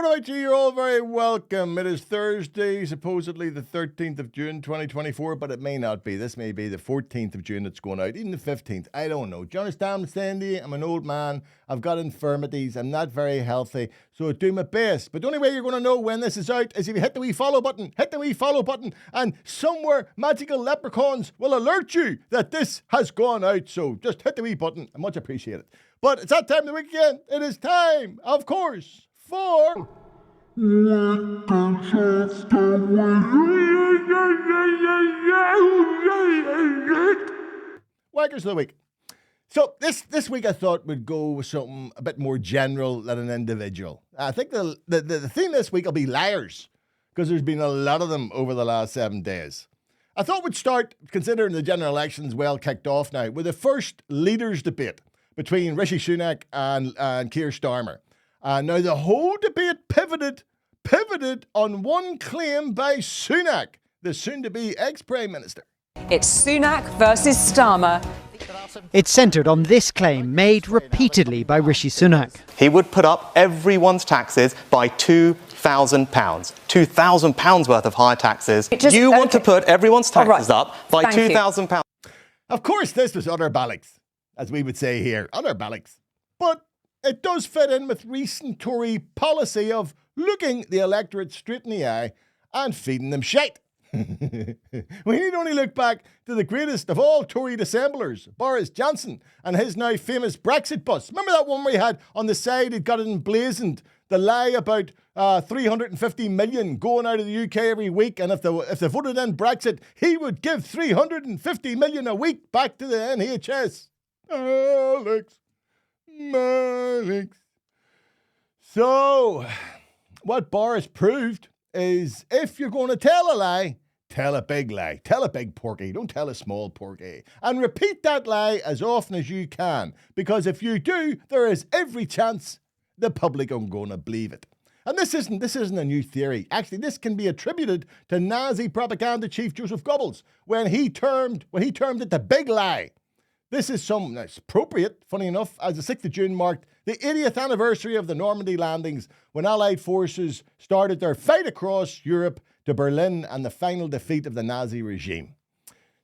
Wotw, you're all very welcome. It is Thursday, supposedly the 13th of June, 2024, but it may not be. This may be the 14th of June that's going out, even the 15th. I don't know. Do you understand what I'm saying to you? I'm an old man. I've got infirmities. I'm not very healthy, so I do my best. But the only way you're going to know when this is out is if you hit the wee follow button. Hit the wee follow button, and somewhere magical leprechauns will alert you that this has gone out. So just hit the wee button. I much appreciate it. But it's that time of the week again. It is time, of course, for Wankers of the Week. So this week I thought we'd go with something a bit more general than an individual. I think the theme this week will be liars, because there's been a lot of them over the last 7 days. I thought we'd start, considering the general elections well kicked off now, with the first leaders debate between Rishi Sunak and Keir Starmer. Now, the whole debate pivoted on one claim by Sunak, the soon-to-be ex-Prime Minister. It's Sunak versus Starmer. It's centred on this claim made repeatedly by Rishi Sunak. He would put up everyone's taxes by £2,000. £2,000 worth of higher taxes. You want to put everyone's taxes up by £2,000. Of course, this was utter bollocks, as we would say here, utter bollocks. But it does fit in with recent Tory policy of looking the electorate straight in the eye and feeding them shite. We need only look back to the greatest of all Tory dissemblers, Boris Johnson, and his now famous Brexit bus. Remember that one where he had on the side, he'd got it emblazoned, the lie about 350 million going out of the UK every week, and if they voted in Brexit, he would give 350 million a week back to the NHS. Alex. So, what Boris proved is if you're going to tell a lie, tell a big lie. Tell a big porky. Don't tell a small porky. And repeat that lie as often as you can. Because if you do, there is every chance the public are going to believe it. And this isn't a new theory. Actually, this can be attributed to Nazi propaganda chief Joseph Goebbels when he termed it the big lie. This is something that's appropriate, funny enough, as the 6th of June marked the 80th anniversary of the Normandy landings, when Allied forces started their fight across Europe to Berlin and the final defeat of the Nazi regime.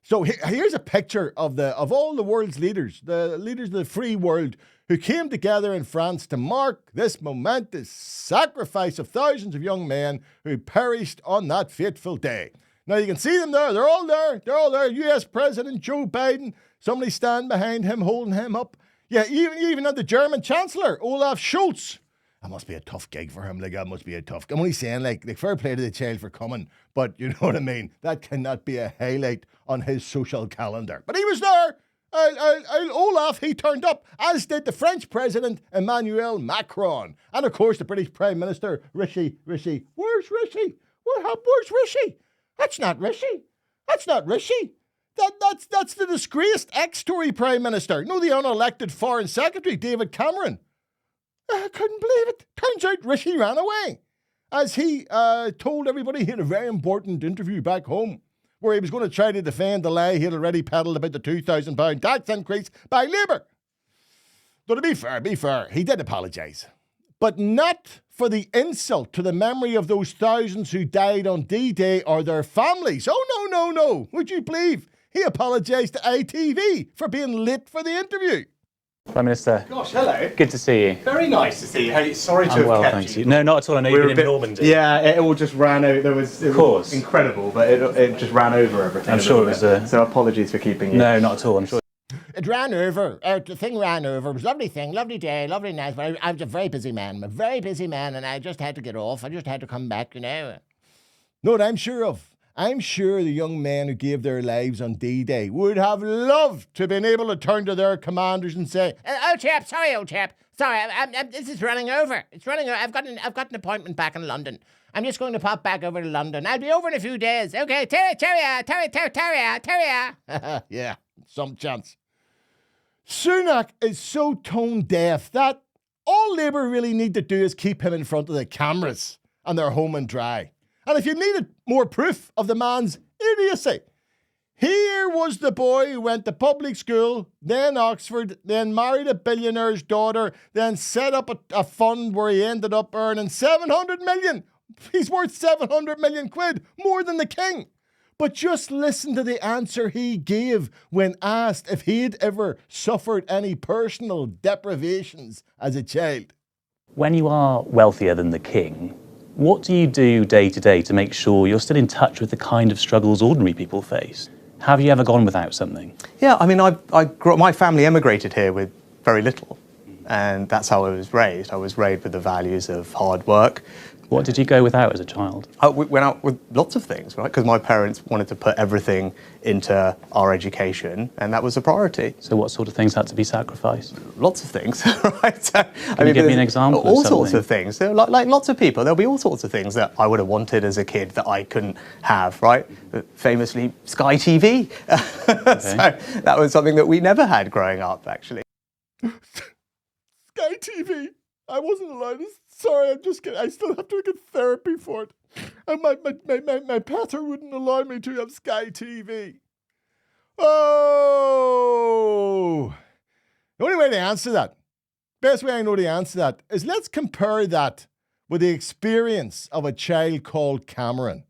So here's a picture of all the world's leaders, the leaders of the free world, who came together in France to mark this momentous sacrifice of thousands of young men who perished on that fateful day. Now you can see them there. They're all there. US President Joe Biden. Somebody stand behind him, holding him up. Yeah, even the German Chancellor, Olaf Scholz. That must be a tough gig for him. That must be a tough. I'm only saying, fair play to the child for coming, but you know what I mean. That cannot be a highlight on his social calendar. But he was there. Olaf, he turned up, as did the French President Emmanuel Macron, and of course the British Prime Minister Rishi. Where's Rishi? What happened? Where's Rishi? That's not Rishi. That's the disgraced ex-Tory Prime Minister. No, the unelected Foreign Secretary, David Cameron. I couldn't believe it. Turns out Rishi ran away, as he told everybody he had a very important interview back home, where he was going to try to defend the lie he had already peddled about the £2,000 tax increase by Labour. Though to be fair, he did apologise. But not for the insult to the memory of those thousands who died on D-Day or their families. Oh, no. Would you believe? He apologised to ITV for being late for the interview. Prime Minister. Gosh, hello. Good to see you. Very nice to see you. Hey, sorry to have kept thanks you. No, not at all. I know you've been in Normandy. Yeah, it all just ran over. It was incredible, but it just ran over everything. I'm sure it was. So apologies for keeping you. No, not at all. I'm sure. It ran over. The thing ran over. It was a lovely thing, lovely day, lovely night. But I was a very busy man. And I just had to get off. I just had to come back, you know. No, what I'm sure of. I'm sure the young men who gave their lives on D-Day would have loved to have been able to turn to their commanders and say, old chap, sorry, this is running over. It's running over. I've got an appointment back in London. I'm just going to pop back over to London. I'll be over in a few days. Okay, Terrier. Yeah, some chance. Sunak is so tone deaf that all Labour really need to do is keep him in front of the cameras and they're home and dry. And if you needed more proof of the man's idiocy, Here was the boy who went to public school, then Oxford, then married a billionaire's daughter, then set up a fund where he ended up earning 700 million. He's worth 700 million quid, more than the king. But just listen to the answer he gave when asked if he'd ever suffered any personal deprivations as a child. When you are wealthier than the king, what do you do day to day to make sure you're still in touch with the kind of struggles ordinary people face? Have you ever gone without something? Yeah, I mean, my family emigrated here with very little, and that's how I was raised. I was raised with the values of hard work. What did you go without as a child? We went out with lots of things, right? Because my parents wanted to put everything into our education, and that was a priority. So what sort of things had to be sacrificed? Lots of things, right? So, Can you give me an example all of sorts something? of things. So, like lots of people, there'll be all sorts of things that I would have wanted as a kid that I couldn't have, right? Famously, Sky TV. Okay. So that was something that we never had growing up, actually. Sky TV. I wasn't allowed to. Sorry, I'm just kidding. I still have to get therapy for it. And my pater wouldn't allow me to have Sky TV. Oh! The only way to answer that, best way I know to answer that, is let's compare that with the experience of a child called Cameron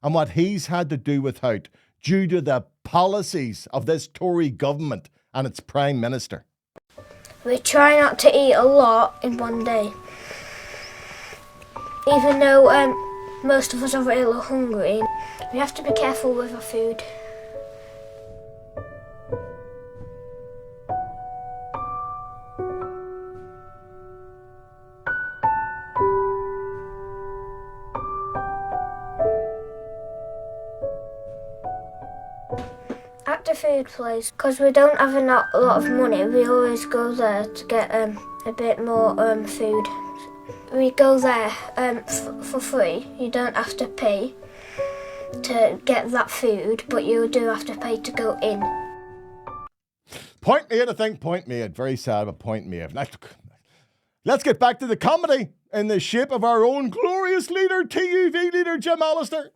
and what he's had to do without due to the policies of this Tory government and its Prime Minister. We try not to eat a lot in one day. Even though most of us are really hungry, we have to be careful with our food. At the food place, because we don't have a lot of money, we always go there to get a bit more food. We go there for free. You don't have to pay to get that food, but you do have to pay to go in. Point made, I think. Point made. Very sad, but point made. Let's get back to the comedy in the shape of our own glorious leader, TUV leader Jim Allister.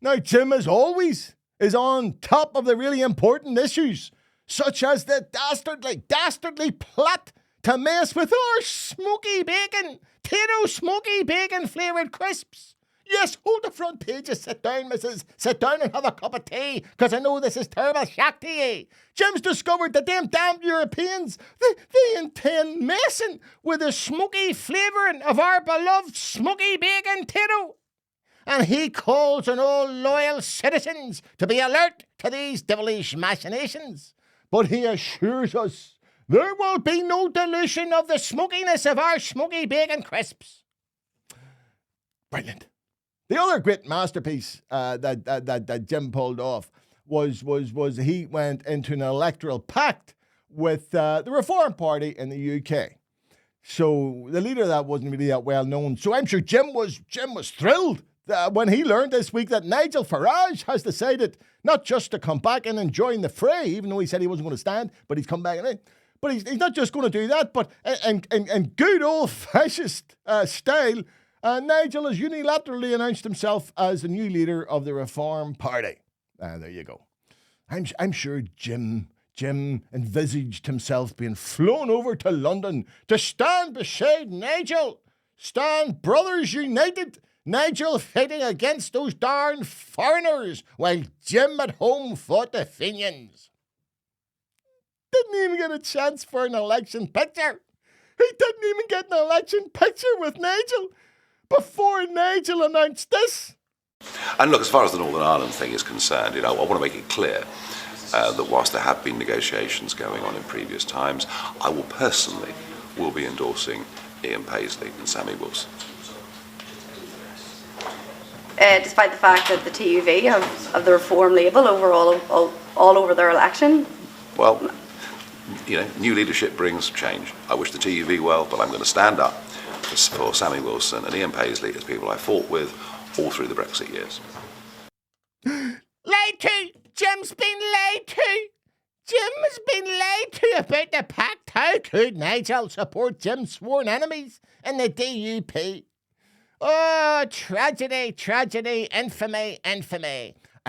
Now, Jim, as always, is on top of the really important issues, such as the dastardly plot to mess with our smoky bacon, Tito smoky bacon flavoured crisps. Yes, hold the front pages. Sit down, missus. Sit down and have a cup of tea, because I know this is terrible shock to you. Jim's discovered that them damn Europeans, they intend messing with the smoky flavouring of our beloved smoky bacon, Tito. And he calls on all loyal citizens to be alert to these devilish machinations. But he assures us there will be no dilution of the smokiness of our smoky bacon crisps. Brilliant. The other great masterpiece that Jim pulled off was he went into an electoral pact with the Reform Party in the UK. So the leader of that wasn't really that well known. So I'm sure Jim was thrilled when he learned this week that Nigel Farage has decided not just to come back in and join the fray, even though he said he wasn't going to stand, but he's come back in. But he's not just going to do that, but in good old fascist style, Nigel has unilaterally announced himself as the new leader of the Reform Party. There you go. I'm sure Jim envisaged himself being flown over to London to stand beside Nigel. Stand brothers united. Nigel fighting against those darn foreigners while Jim at home fought the Fenians. Didn't even get a chance for an election picture. He didn't even get an election picture with Nigel before Nigel announced this. And look, as far as the Northern Ireland thing is concerned, I want to make it clear that whilst there have been negotiations going on in previous times, I will personally be endorsing Ian Paisley and Sammy Wilson. Despite the fact that the TUV have the Reform label over all over their election? Well, new leadership brings change. I wish the TUV well, but I'm going to stand up for Sammy Wilson and Ian Paisley as people I fought with all through the Brexit years. Lied to! Jim's been lied to! Jim has been lied to about the pact. How could Nigel support Jim's sworn enemies in the DUP? Oh, tragedy, infamy.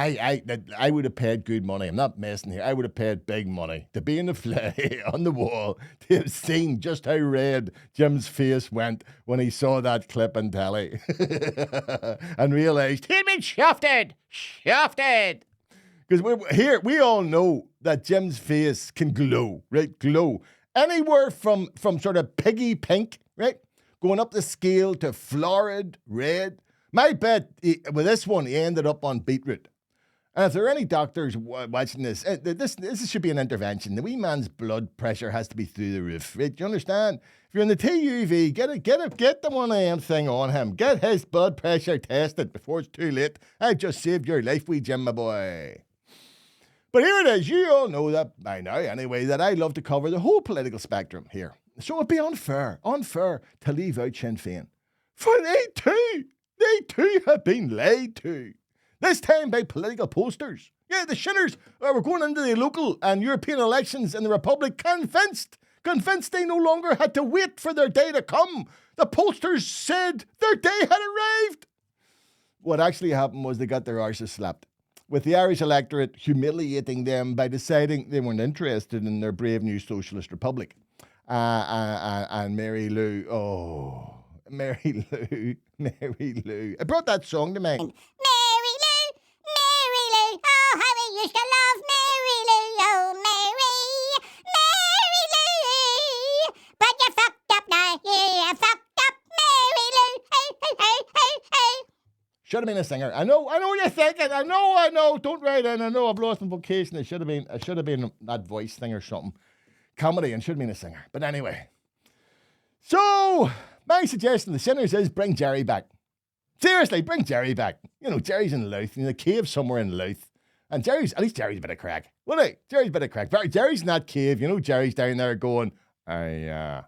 I would have paid good money. I'm not messing here. I would have paid big money to be in the fly on the wall to have seen just how red Jim's face went when he saw that clip on telly and realised he'd been shafted. Because we all know that Jim's face can glow, right? Glow. Anywhere from sort of piggy pink, right? Going up the scale to florid red. My bet with this one, he ended up on beetroot. And if there are any doctors watching this, this should be an intervention. The wee man's blood pressure has to be through the roof, right? Do you understand? If you're in the TUV, get the 1 a.m. thing on him. Get his blood pressure tested before it's too late. I've just saved your life, wee Jim, my boy. But here it is. You all know that by now, anyway, that I love to cover the whole political spectrum here. So it'd be unfair to leave out Sinn Féin. For they too have been lied to. This time by political posters. Yeah, the Shinners were going into the local and European elections in the Republic convinced they no longer had to wait for their day to come. The posters said their day had arrived. What actually happened was they got their arses slapped, with the Irish electorate humiliating them by deciding they weren't interested in their brave new socialist republic. And Mary Lou, Mary Lou. I brought that song to mind. Mary Lou, oh, how we used to love Mary Lou, oh, Mary Lou. But you fucked up now, you fucked up, Mary Lou, hey. Should have been a singer. I know you're thinking. I know. Don't write in. I know I've lost my vocation. I should have been that voice thing or something. Comedy and should have been a singer. But anyway. So, my suggestion to the sinners is bring Jerry back. Seriously, bring Jerry back. You know, Jerry's in Louth, in a cave somewhere in Louth. And Jerry's a bit of crack. Well, hey, Jerry's a bit of crack. Jerry's in that cave. You know, Jerry's down there going, I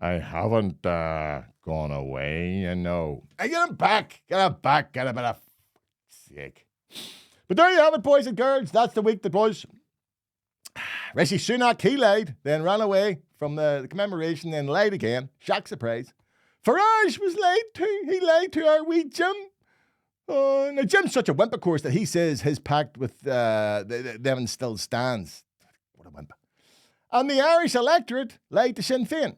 haven't gone away, you know. I get him back. Get a bit of sake. But there you have it, boys and girls. That's the week that was. Rishi Sunak, he lied, then ran away from the commemoration, then lied again. Shock surprise. Farage was lied to. He lied to our wee Jim. Now, Jim's such a wimp, of course, that he says his pact with them still stands. What a wimp. And the Irish electorate lied to Sinn Féin.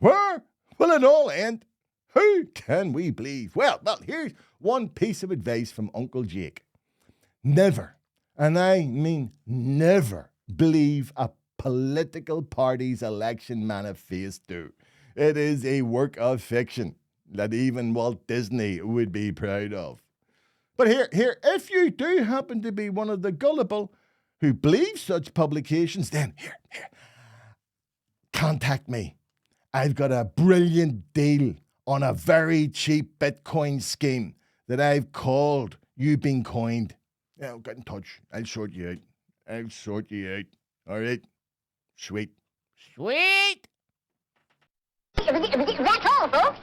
Where will it all end? Who can we believe? Well, here's one piece of advice from Uncle Jake. Never, and I mean never, believe a political party's election manifesto. It is a work of fiction that even Walt Disney would be proud of. But here, if you do happen to be one of the gullible who believe such publications, then here, contact me. I've got a brilliant deal on a very cheap Bitcoin scheme that I've called You've Been Coined. Yeah, get in touch. I'll sort you out. All right? Sweet. That's all, folks.